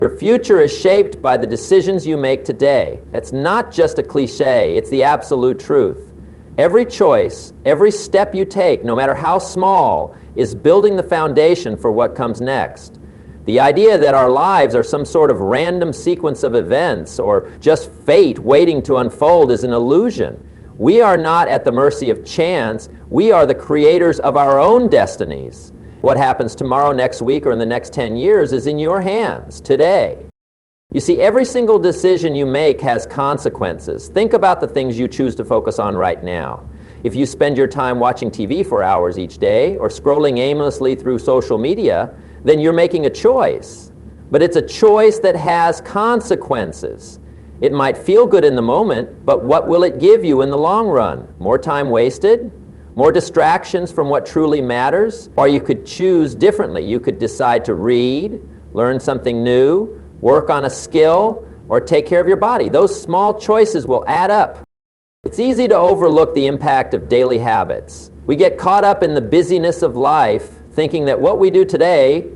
Your future is shaped by the decisions you make today. It's not just a cliche, it's the absolute truth. Every choice, every step you take, no matter how small, is building the foundation for what comes next. The idea that our lives are some sort of random sequence of events or just fate waiting to unfold is an illusion. We are not at the mercy of chance. We are the creators of our own destinies. What happens tomorrow, next week, or in the next 10 years is in your hands today. You see, every single decision you make has consequences. Think about the things you choose to focus on right now. If you spend your time watching TV for hours each day or scrolling aimlessly through social media, then you're making a choice. But it's a choice that has consequences. It might feel good in the moment, but what will it give you in the long run? More time wasted? More distractions from what truly matters? Or you could choose differently. You could decide to read, learn something new, work on a skill, or take care of your body. Those small choices will add up. It's easy to overlook the impact of daily habits. We get caught up in the busyness of life, thinking that what we do today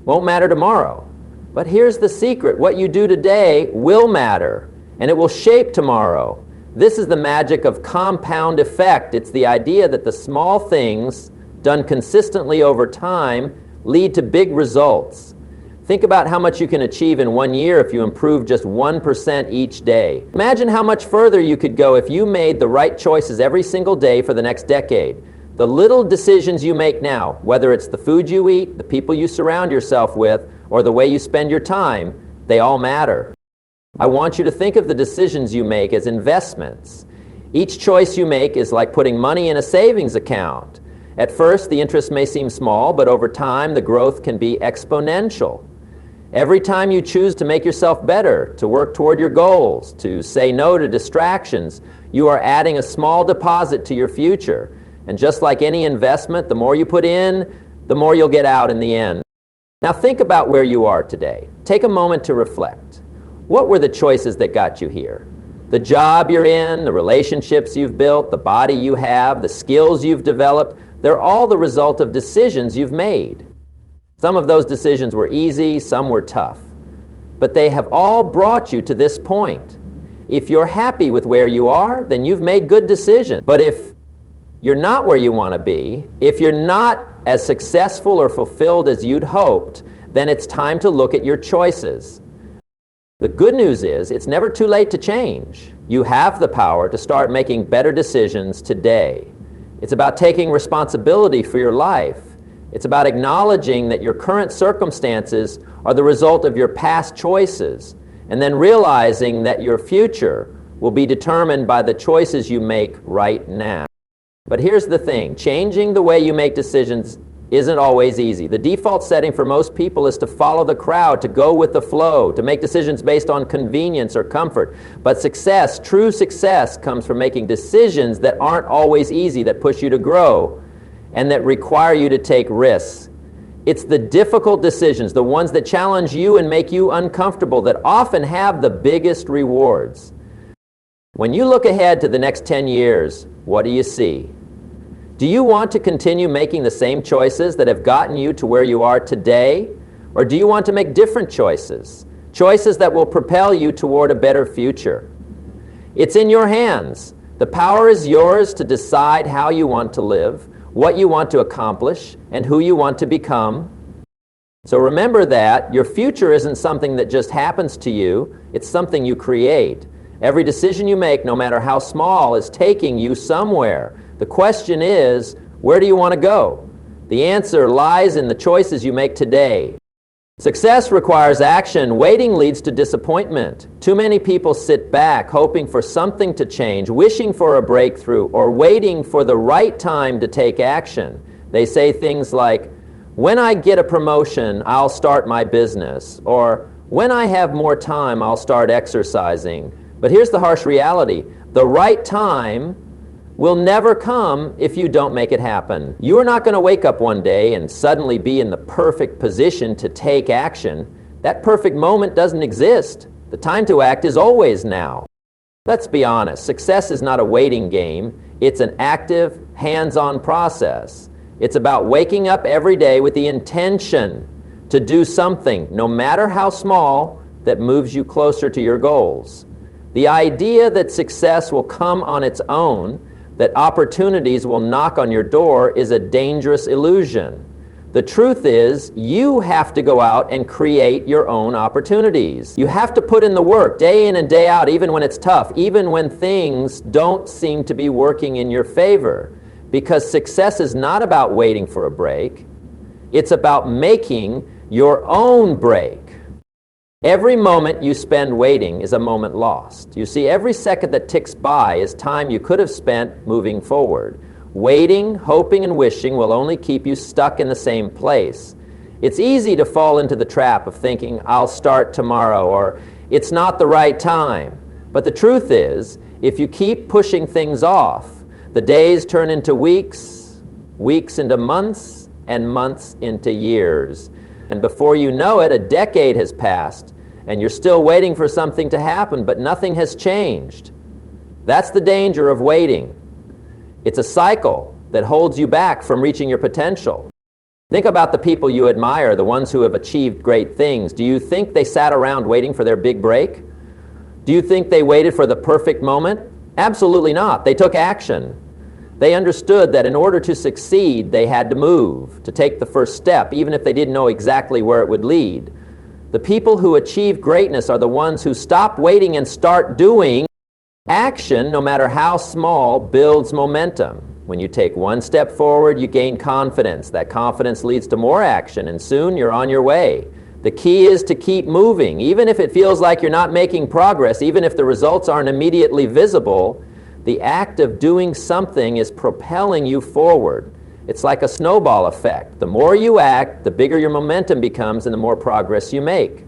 won't matter tomorrow. But here's the secret. What you do today will matter, and it will shape tomorrow. This is the magic of compound effect. It's the idea that the small things done consistently over time lead to big results. Think about how much you can achieve in 1 year if you improve just 1% each day. Imagine how much further you could go if you made the right choices every single day for the next decade. The little decisions you make now, whether it's the food you eat, the people you surround yourself with, or the way you spend your time, they all matter. I want you to think of the decisions you make as investments. Each choice you make is like putting money in a savings account. At first, the interest may seem small, but over time, the growth can be exponential. Every time you choose to make yourself better, to work toward your goals, to say no to distractions, you are adding a small deposit to your future. And just like any investment, the more you put in, the more you'll get out in the end. Now think about where you are today. Take a moment to reflect. What were the choices that got you here? The job you're in, the relationships you've built, the body you have, the skills you've developed, they're all the result of decisions you've made. Some of those decisions were easy, some were tough. But they have all brought you to this point. If you're happy with where you are, then you've made good decisions. But if you're not where you want to be, if you're not as successful or fulfilled as you'd hoped, then it's time to look at your choices. The good news is, it's never too late to change. You have the power to start making better decisions today. It's about taking responsibility for your life. It's about acknowledging that your current circumstances are the result of your past choices, and then realizing that your future will be determined by the choices you make right now. But here's the thing, changing the way you make decisions isn't always easy. The default setting for most people is to follow the crowd, to go with the flow, to make decisions based on convenience or comfort. But success, true success, comes from making decisions that aren't always easy, that push you to grow, and that require you to take risks. It's the difficult decisions, the ones that challenge you and make you uncomfortable, that often have the biggest rewards. When you look ahead to the next 10 years, what do you see? Do you want to continue making the same choices that have gotten you to where you are today? Or do you want to make different choices? Choices that will propel you toward a better future? It's in your hands. The power is yours to decide how you want to live, what you want to accomplish, and who you want to become. So remember that your future isn't something that just happens to you, it's something you create. Every decision you make, no matter how small, is taking you somewhere. The question is, where do you want to go? The answer lies in the choices you make today. Success requires action. Waiting leads to disappointment. Too many people sit back, hoping for something to change, wishing for a breakthrough, or waiting for the right time to take action. They say things like, when I get a promotion, I'll start my business, or when I have more time, I'll start exercising. But here's the harsh reality. The right time will never come if you don't make it happen. You are not going to wake up one day and suddenly be in the perfect position to take action. That perfect moment doesn't exist. The time to act is always now. Let's be honest, success is not a waiting game. It's an active, hands-on process. It's about waking up every day with the intention to do something, no matter how small, that moves you closer to your goals. The idea that success will come on its own, that opportunities will knock on your door, is a dangerous illusion. The truth is, you have to go out and create your own opportunities. You have to put in the work day in and day out, even when it's tough, even when things don't seem to be working in your favor. Because success is not about waiting for a break. It's about making your own break. Every moment you spend waiting is a moment lost. You see, every second that ticks by is time you could have spent moving forward. Waiting, hoping, and wishing will only keep you stuck in the same place. It's easy to fall into the trap of thinking, I'll start tomorrow, or it's not the right time. But the truth is, if you keep pushing things off, the days turn into weeks, weeks into months, and months into years. And before you know it, a decade has passed, and you're still waiting for something to happen, but nothing has changed. That's the danger of waiting. It's a cycle that holds you back from reaching your potential. Think about the people you admire, the ones who have achieved great things. Do you think they sat around waiting for their big break? Do you think they waited for the perfect moment? Absolutely not. They took action. They understood that in order to succeed, they had to move, to take the first step, even if they didn't know exactly where it would lead. The people who achieve greatness are the ones who stop waiting and start doing. Action, no matter how small, builds momentum. When you take one step forward, you gain confidence. That confidence leads to more action, and soon you're on your way. The key is to keep moving. Even if it feels like you're not making progress, even if the results aren't immediately visible, the act of doing something is propelling you forward. It's like a snowball effect. The more you act, the bigger your momentum becomes and the more progress you make.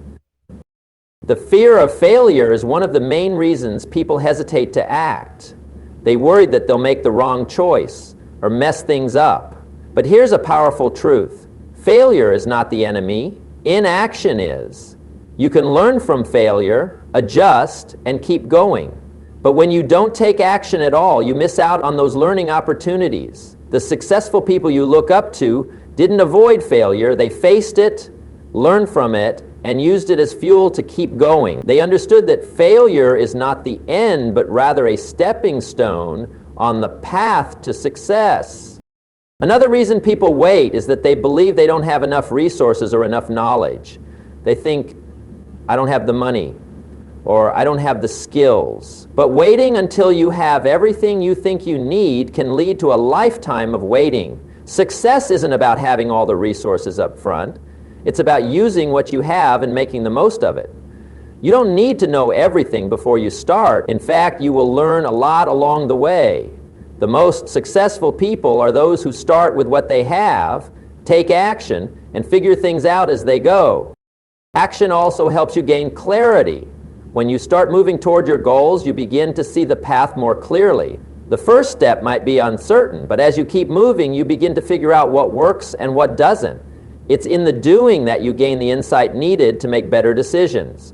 The fear of failure is one of the main reasons people hesitate to act. They worry that they'll make the wrong choice or mess things up. But here's a powerful truth. Failure is not the enemy. Inaction is. You can learn from failure, adjust, and keep going. But when you don't take action at all, you miss out on those learning opportunities. The successful people you look up to didn't avoid failure. They faced it, learned from it, and used it as fuel to keep going. They understood that failure is not the end, but rather a stepping stone on the path to success. Another reason people wait is that they believe they don't have enough resources or enough knowledge. They think, I don't have the money, or I don't have the skills. But waiting until you have everything you think you need can lead to a lifetime of waiting. Success isn't about having all the resources up front. It's about using what you have and making the most of it. You don't need to know everything before you start. In fact, you will learn a lot along the way. The most successful people are those who start with what they have, take action, and figure things out as they go. Action also helps you gain clarity. When you start moving toward your goals, you begin to see the path more clearly. The first step might be uncertain, but as you keep moving, you begin to figure out what works and what doesn't. It's in the doing that you gain the insight needed to make better decisions.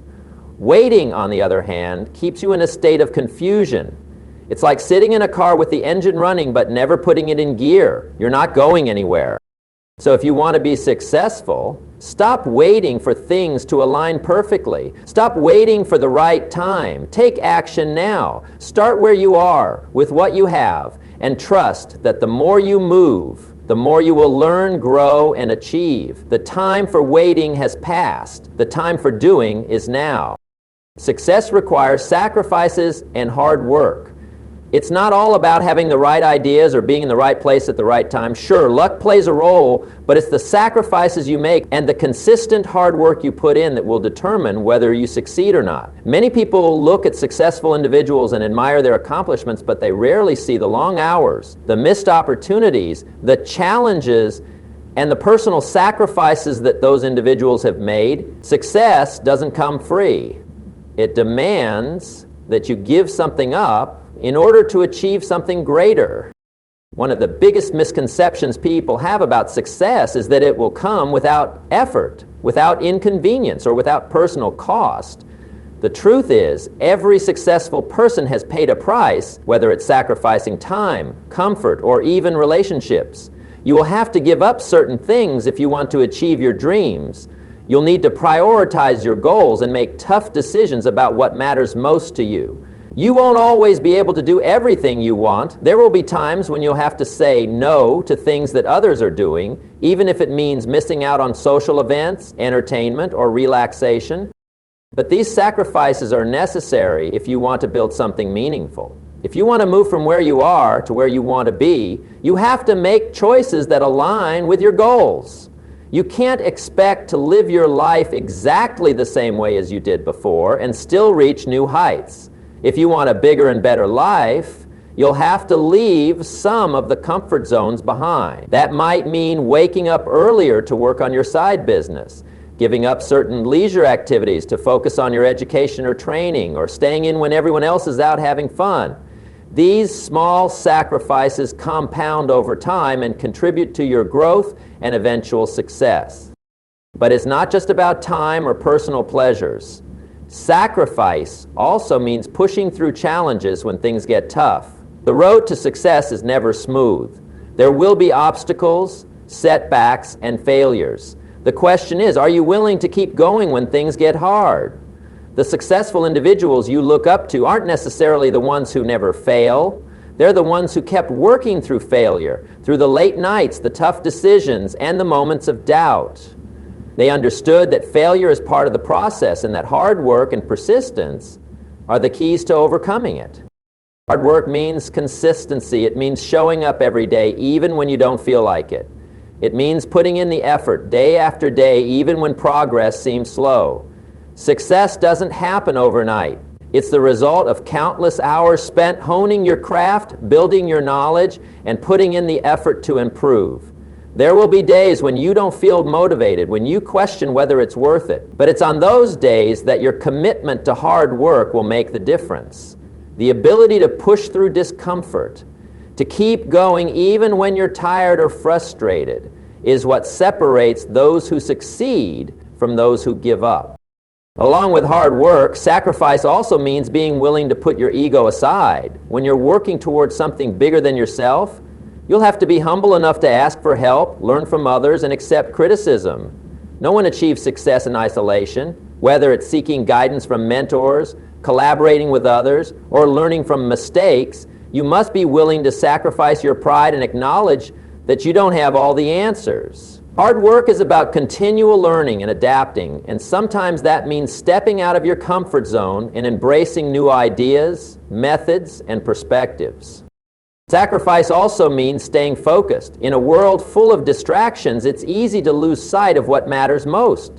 Waiting, on the other hand, keeps you in a state of confusion. It's like sitting in a car with the engine running but never putting it in gear. You're not going anywhere. So if you want to be successful, stop waiting for things to align perfectly. Stop waiting for the right time. Take action now. Start where you are, with what you have, and trust that the more you move, the more you will learn, grow, and achieve. The time for waiting has passed. The time for doing is now. Success requires sacrifices and hard work. It's not all about having the right ideas or being in the right place at the right time. Sure, luck plays a role, but it's the sacrifices you make and the consistent hard work you put in that will determine whether you succeed or not. Many people look at successful individuals and admire their accomplishments, but they rarely see the long hours, the missed opportunities, the challenges, and the personal sacrifices that those individuals have made. Success doesn't come free. It demands that you give something up in order to achieve something greater. One of the biggest misconceptions people have about success is that it will come without effort, without inconvenience, or without personal cost. The truth is, every successful person has paid a price, whether it's sacrificing time, comfort, or even relationships. You will have to give up certain things if you want to achieve your dreams, You'll need to prioritize your goals and make tough decisions about what matters most to you. You won't always be able to do everything you want. There will be times when you'll have to say no to things that others are doing, even if it means missing out on social events, entertainment, or relaxation. But these sacrifices are necessary if you want to build something meaningful. If you want to move from where you are to where you want to be, you have to make choices that align with your goals. You can't expect to live your life exactly the same way as you did before and still reach new heights. If you want a bigger and better life, you'll have to leave some of the comfort zones behind. That might mean waking up earlier to work on your side business, giving up certain leisure activities to focus on your education or training, or staying in when everyone else is out having fun. These small sacrifices compound over time and contribute to your growth and eventual success. But it's not just about time or personal pleasures. Sacrifice also means pushing through challenges when things get tough. The road to success is never smooth. There will be obstacles, setbacks, and failures. The question is, are you willing to keep going when things get hard? The successful individuals you look up to aren't necessarily the ones who never fail. They're the ones who kept working through failure, through the late nights, the tough decisions, and the moments of doubt. They understood that failure is part of the process and that hard work and persistence are the keys to overcoming it. Hard work means consistency. It means showing up every day even when you don't feel like it. It means putting in the effort day after day even when progress seems slow. Success doesn't happen overnight. It's the result of countless hours spent honing your craft, building your knowledge, and putting in the effort to improve. There will be days when you don't feel motivated, when you question whether it's worth it. But it's on those days that your commitment to hard work will make the difference. The ability to push through discomfort, to keep going even when you're tired or frustrated, is what separates those who succeed from those who give up. Along with hard work, sacrifice also means being willing to put your ego aside. When you're working towards something bigger than yourself, you'll have to be humble enough to ask for help, learn from others, and accept criticism. No one achieves success in isolation, whether it's seeking guidance from mentors, collaborating with others, or learning from mistakes. You must be willing to sacrifice your pride and acknowledge that you don't have all the answers. Hard work is about continual learning and adapting, and sometimes that means stepping out of your comfort zone and embracing new ideas, methods, and perspectives. Sacrifice also means staying focused. In a world full of distractions, it's easy to lose sight of what matters most.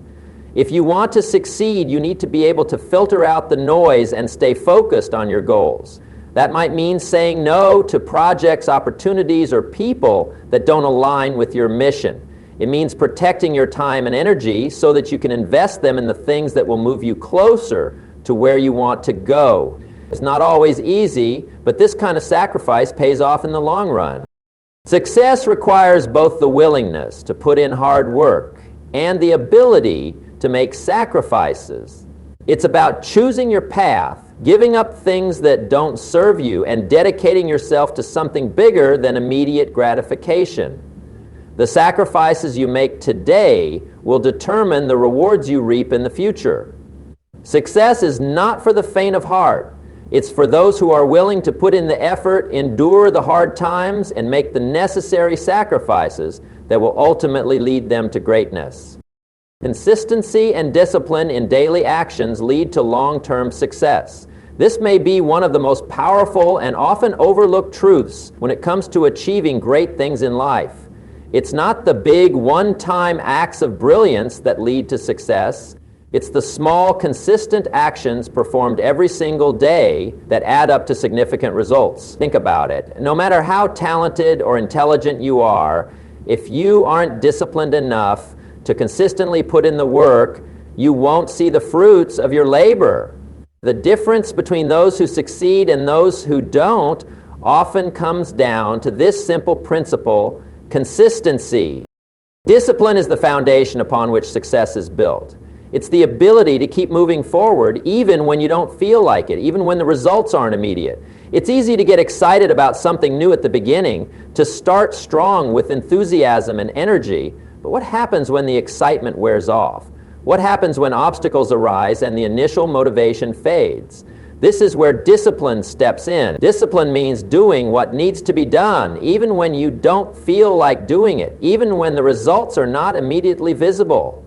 If you want to succeed, you need to be able to filter out the noise and stay focused on your goals. That might mean saying no to projects, opportunities, or people that don't align with your mission. It means protecting your time and energy so that you can invest them in the things that will move you closer to where you want to go. It's not always easy, but this kind of sacrifice pays off in the long run. Success requires both the willingness to put in hard work and the ability to make sacrifices. It's about choosing your path, giving up things that don't serve you, and dedicating yourself to something bigger than immediate gratification. The sacrifices you make today will determine the rewards you reap in the future. Success is not for the faint of heart. It's for those who are willing to put in the effort, endure the hard times, and make the necessary sacrifices that will ultimately lead them to greatness. Consistency and discipline in daily actions lead to long-term success. This may be one of the most powerful and often overlooked truths when it comes to achieving great things in life. It's not the big one-time acts of brilliance that lead to success. It's the small, consistent actions performed every single day that add up to significant results. Think about it. No matter how talented or intelligent you are, if you aren't disciplined enough to consistently put in the work, you won't see the fruits of your labor. The difference between those who succeed and those who don't often comes down to this simple principle: consistency. Discipline is the foundation upon which success is built. It's the ability to keep moving forward even when you don't feel like it, even when the results aren't immediate. It's easy to get excited about something new at the beginning, to start strong with enthusiasm and energy, but what happens when the excitement wears off? What happens when obstacles arise and the initial motivation fades? This is where discipline steps in. Discipline means doing what needs to be done, even when you don't feel like doing it, even when the results are not immediately visible.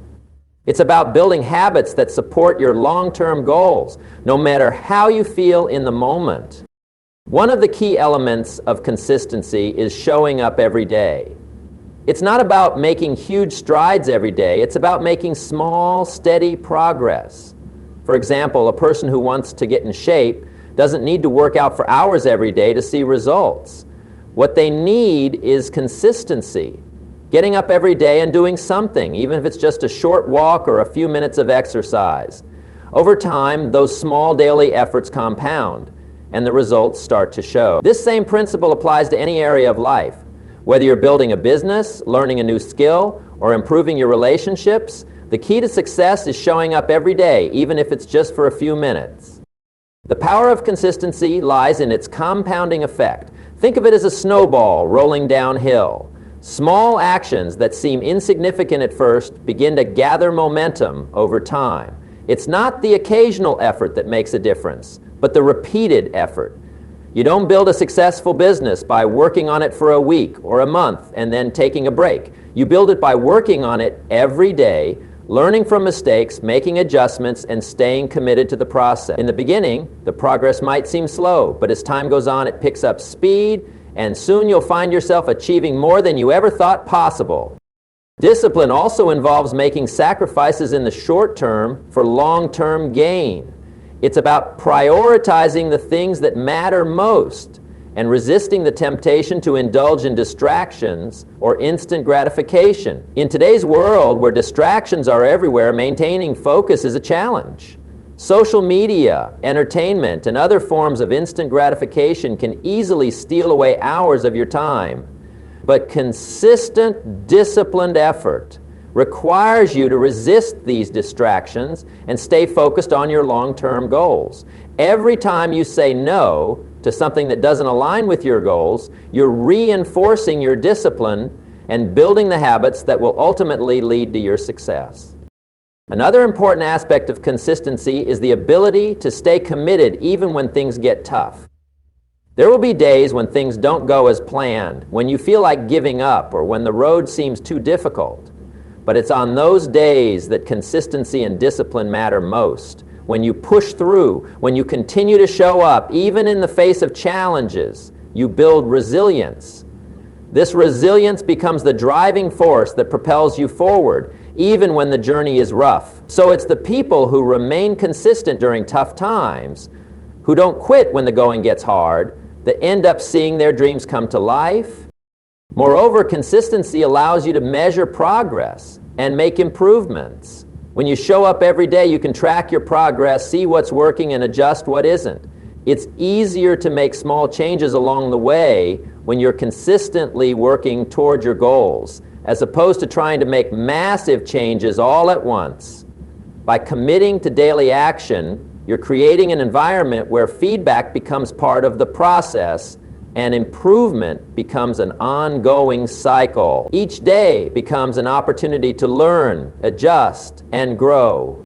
It's about building habits that support your long-term goals, no matter how you feel in the moment. One of the key elements of consistency is showing up every day. It's not about making huge strides every day. It's about making small, steady progress. For example, a person who wants to get in shape doesn't need to work out for hours every day to see results. What they need is consistency. Getting up every day and doing something, even if it's just a short walk or a few minutes of exercise. Over time, those small daily efforts compound, and the results start to show. This same principle applies to any area of life. Whether you're building a business, learning a new skill, or improving your relationships, the key to success is showing up every day, even if it's just for a few minutes. The power of consistency lies in its compounding effect. Think of it as a snowball rolling downhill. Small actions that seem insignificant at first begin to gather momentum over time. It's not the occasional effort that makes a difference, but the repeated effort. You don't build a successful business by working on it for a week or a month and then taking a break. You build it by working on it every day, learning from mistakes, making adjustments, and staying committed to the process. In the beginning, the progress might seem slow, but as time goes on, it picks up speed, and soon you'll find yourself achieving more than you ever thought possible. Discipline also involves making sacrifices in the short term for long-term gain. It's about prioritizing the things that matter most and resisting the temptation to indulge in distractions or instant gratification. In today's world, where distractions are everywhere, maintaining focus is a challenge. Social media, entertainment, and other forms of instant gratification can easily steal away hours of your time. But consistent, disciplined effort requires you to resist these distractions and stay focused on your long-term goals. Every time you say no to something that doesn't align with your goals, you're reinforcing your discipline and building the habits that will ultimately lead to your success. Another important aspect of consistency is the ability to stay committed even when things get tough. There will be days when things don't go as planned, when you feel like giving up, or when the road seems too difficult. But it's on those days that consistency and discipline matter most. When you push through, when you continue to show up, even in the face of challenges, you build resilience. This resilience becomes the driving force that propels you forward, even when the journey is rough. So it's the people who remain consistent during tough times, who don't quit when the going gets hard, that end up seeing their dreams come to life. Moreover, consistency allows you to measure progress and make improvements. When you show up every day, you can track your progress, see what's working, and adjust what isn't. It's easier to make small changes along the way when you're consistently working toward your goals, as opposed to trying to make massive changes all at once. By committing to daily action, you're creating an environment where feedback becomes part of the process and improvement becomes an ongoing cycle. Each day becomes an opportunity to learn, adjust, and grow.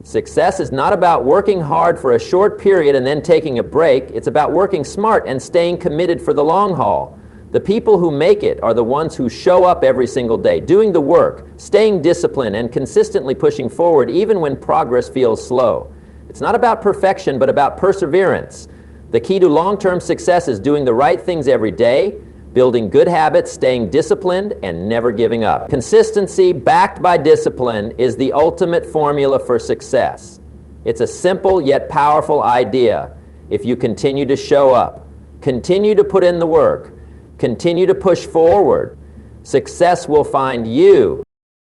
Success is not about working hard for a short period and then taking a break. It's about working smart and staying committed for the long haul. The people who make it are the ones who show up every single day, doing the work, staying disciplined, and consistently pushing forward even when progress feels slow. It's not about perfection, but about perseverance. The key to long-term success is doing the right things every day, building good habits, staying disciplined, and never giving up. Consistency backed by discipline is the ultimate formula for success. It's a simple yet powerful idea. If you continue to show up, continue to put in the work, continue to push forward, success will find you.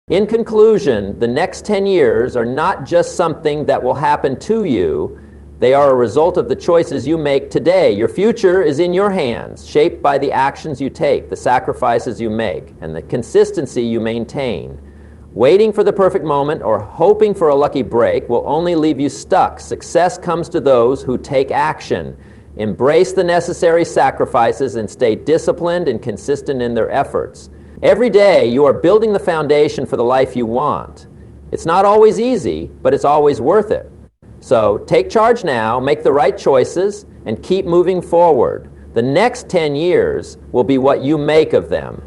In conclusion, the next 10 years are not just something that will happen to you. They are a result of the choices you make today. Your future is in your hands, shaped by the actions you take, the sacrifices you make, and the consistency you maintain. Waiting for the perfect moment or hoping for a lucky break will only leave you stuck. Success comes to those who take action, embrace the necessary sacrifices, and stay disciplined and consistent in their efforts. Every day, you are building the foundation for the life you want. It's not always easy, but it's always worth it. So take charge now, make the right choices, and keep moving forward. The next 10 years will be what you make of them.